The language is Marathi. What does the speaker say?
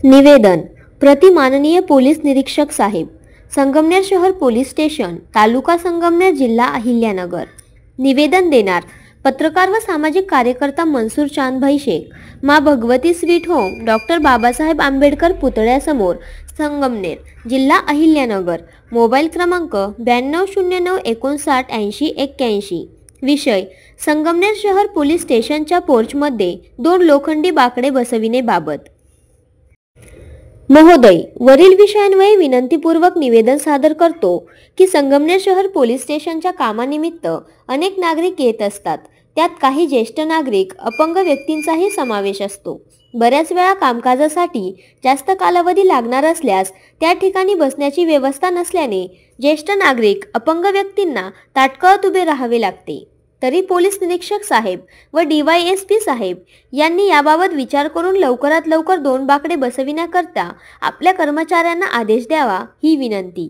निवेदन प्रति माननीय पोलीस निरीक्षक साहेब, संगमनेर शहर पोलीस स्टेशन, तालुका संगमनेर, जिल्हा अहिल्यानगर। निवेदन देणार पत्रकार व सामाजिक कार्यकर्ता मनसूर चांदभाई शेख, माँ Bhagwati sweet home, doctor Babasaheb Ambedkar पुतळ्यासमोर, संगमनेर, जिल्हा अहिल्यानगर। मोबाईल क्रमांक 9209598081। विषय संगमनेर शहर पोलीस स्टेशनच्या पोर्चमध्ये 2 लोखंडी बाकडे बसविणेबाबत। महोदय, वरील विषयान्वये विनंतीपूर्वक निवेदन सादर करतो की संगमनेर शहर पोलीस स्टेशनच्या कामानिमित्त अनेक नागरिक येत असतात। त्यात काही ज्येष्ठ नागरिक, अपंग व्यक्तींचाही समावेश असतो। बऱ्याच वेळा कामकाजासाठी जास्त कालावधी लागणार असल्यास त्या ठिकाणी बसण्याची व्यवस्था नसल्याने ज्येष्ठ नागरिक, अपंग व्यक्तींना ताटकळत उभे राहावे लागते। तरी पोलीस निरीक्षक साहेब व DYSP साहेब यांनी याबाबत विचार करून लवकरात लवकर 2 बाकडे बसविण्याकरता आपल्या कर्मचाऱ्यांना आदेश द्यावा, ही विनंती।